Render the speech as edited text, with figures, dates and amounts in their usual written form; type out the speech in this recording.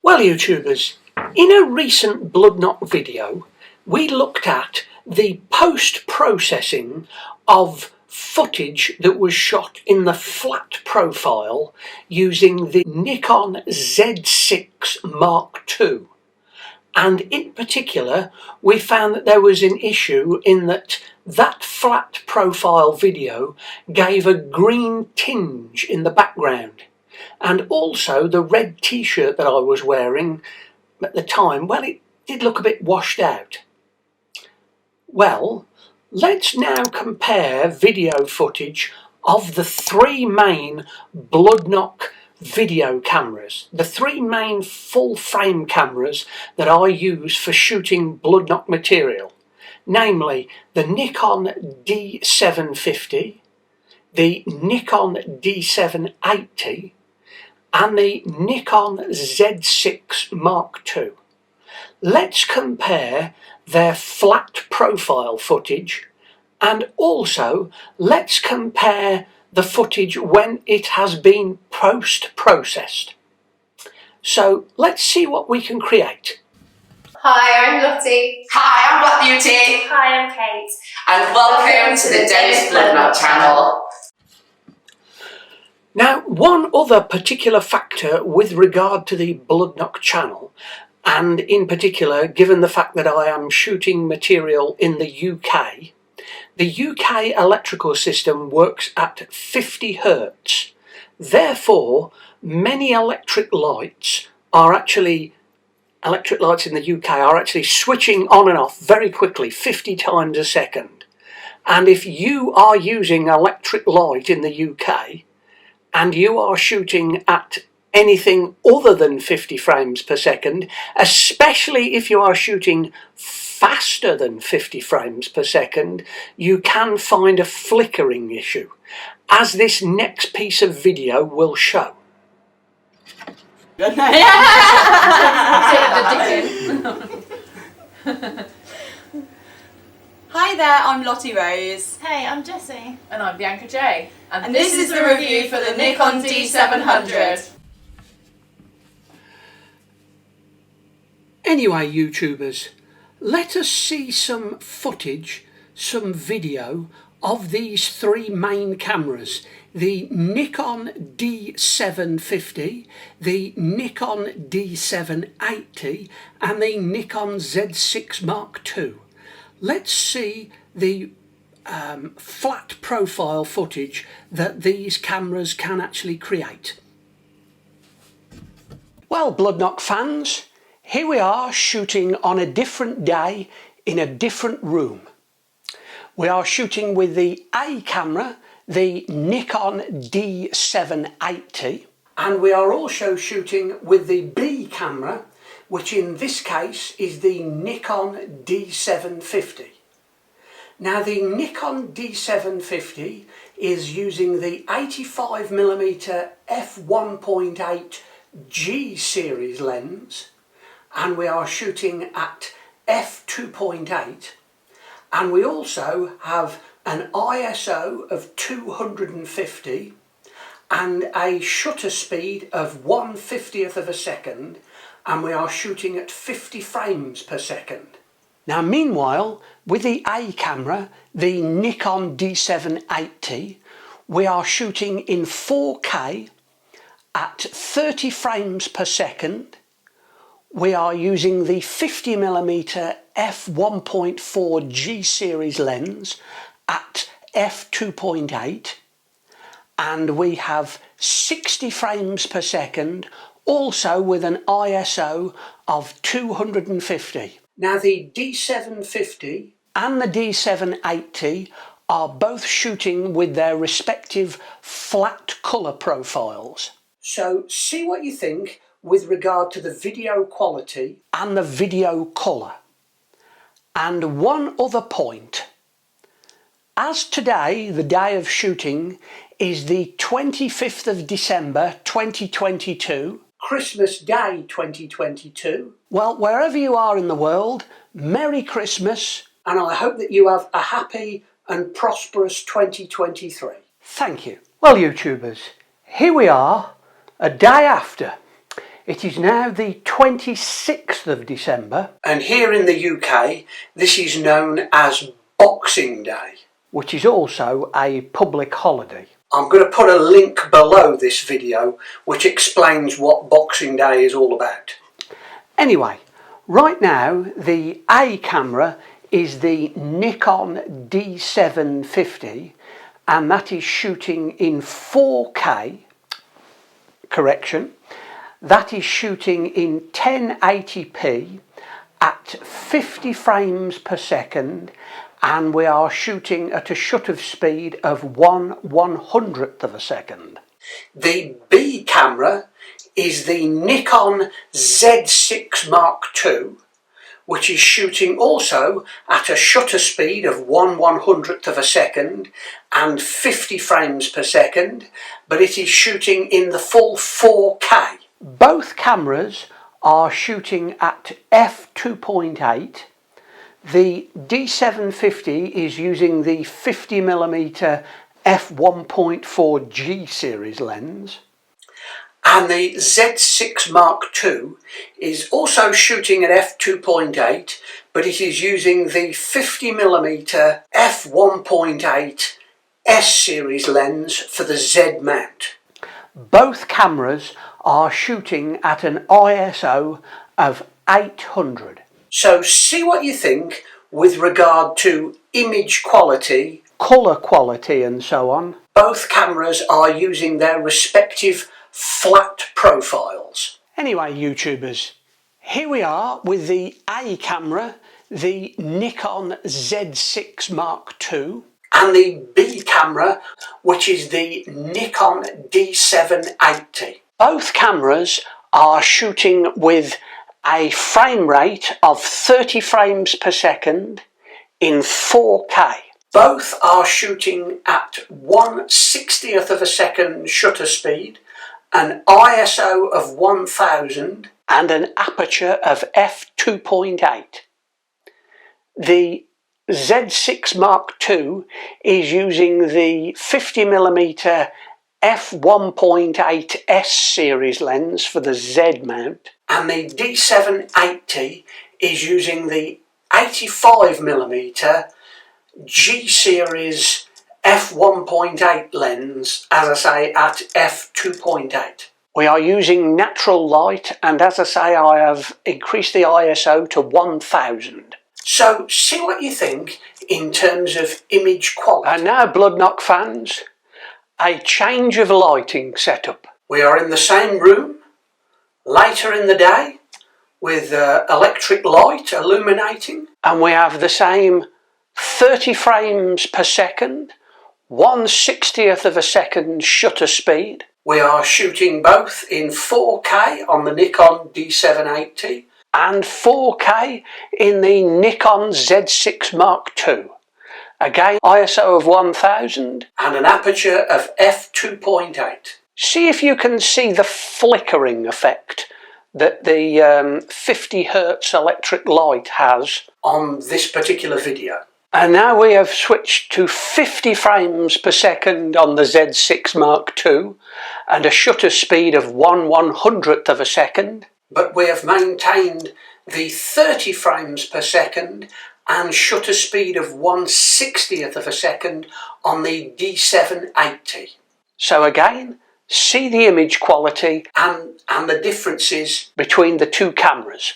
Well, YouTubers, in a recent Bloodnok video, we looked at the post-processing of footage that was shot in the flat profile using the Nikon Z6 Mark II. And in particular, we found that there was an issue in that flat profile video gave a green tinge in the background. And also the red t-shirt that I was wearing at the time, well, it did look a bit washed out. Well, let's now compare video footage of the three main Bloodnok video cameras, the three main full frame cameras that I use for shooting Bloodnok material, namely the Nikon D750, the Nikon D780 and the Nikon Z6 Mark II. Let's compare their flat profile footage, and also let's compare the footage when it has been post-processed. So let's see what we can create. Hi, I'm Lottie. Hi, I'm Black Beauty. Hi, I'm Kate. And welcome to the Dennis Bloodnok Channel. Now, one other particular factor with regard to the Bloodnok Channel, and in particular given the fact that I am shooting material in the UK, the UK electrical system works at 50 Hertz. Therefore, many electric lights in the UK are actually switching on and off very quickly, 50 times a second. And if you are using electric light in the UK and you are shooting at anything other than 50 frames per second, especially if you are shooting faster than 50 frames per second, you can find a flickering issue, as this next piece of video will show. Hi there, I'm Lottie Rose. Hey, I'm Jessie. And I'm Bianca J. And this is the review for the Nikon D700. Anyway, YouTubers, let us see some footage, some video of these three main cameras, the Nikon D750, the Nikon D780 and the Nikon Z6 Mark II. Let's see the flat profile footage that these cameras can actually create. Well, Bloodnok fans, here we are shooting on a different day in a different room. We are shooting with the A camera, the Nikon D780, and we are also shooting with the B camera, which in this case is the Nikon D750. Now the Nikon D750 is using the 85mm f1.8 G series lens, and we are shooting at f2.8, and we also have an ISO of 250 and a shutter speed of 1/50th of a second, and we are shooting at 50 frames per second. Now meanwhile, with the A camera, the Nikon D780, we are shooting in 4K at 30 frames per second. We are using the 50mm f1.4 G series lens at f2.8, and we have 60 frames per second, also with an ISO of 250. Now the D750 and the D780 are both shooting with their respective flat colour profiles. So see what you think with regard to the video quality and the video colour. And one other point. As today, the day of shooting, is the 25th of December 2022, Christmas Day 2022. Well, wherever you are in the world, Merry Christmas, and I hope that you have a happy and prosperous 2023. Thank you. Well, YouTubers, here we are, a day after. It is now the 26th of December, and here in the UK this is known as Boxing Day, which is also a public holiday. I'm going to put a link below this video which explains what Boxing Day is all about. Anyway, right now the A camera is the Nikon D750, and that is shooting in 4K, correction, that is shooting in 1080p at 50 frames per second, and we are shooting at a shutter speed of 1/100th of a second. The B camera is the Nikon Z6 Mark II, which is shooting also at a shutter speed of 1/100th of a second and 50 frames per second, but it is shooting in the full 4K. Both cameras are shooting at f2.8. The D750 is using the 50mm f1.4G series lens, and the Z6 Mark II is also shooting at f2.8, but it is using the 50mm f1.8 S series lens for the Z mount. Both cameras are shooting at an ISO of 800. So see what you think with regard to image quality, colour quality and so on. Both cameras are using their respective flat profiles. Anyway, YouTubers, here we are with the A camera, the Nikon Z6 Mark II, and the B camera, which is the Nikon D780. Both cameras are shooting with a frame rate of 30 frames per second in 4K. Both are shooting at 1/60th of a second shutter speed, an ISO of 1000 and an aperture of f2.8. The Z6 Mark II is using the 50mm f1.8 S series lens for the Z mount, and the D780 is using the 85mm G series f1.8 lens, as I say, at f2.8. We are using natural light, and as I say, I have increased the ISO to 1000. So see what you think in terms of image quality. And now, Bloodnok fans, a change of lighting setup. We are in the same room later in the day with electric light illuminating, and we have the same 30 frames per second, 1/60th of a second shutter speed. We are shooting both in 4K on the Nikon D780 and 4K in the Nikon Z6 Mark II. Again, ISO of 1000 and an aperture of f2.8. See if you can see the flickering effect that the 50 Hz electric light has on this particular video. And now we have switched to 50 frames per second on the Z6 Mark II and a shutter speed of 1/100th of a second. But we have maintained the 30 frames per second and shutter speed of 1/60th of a second on the D780. So again, see the image quality and the differences between the two cameras.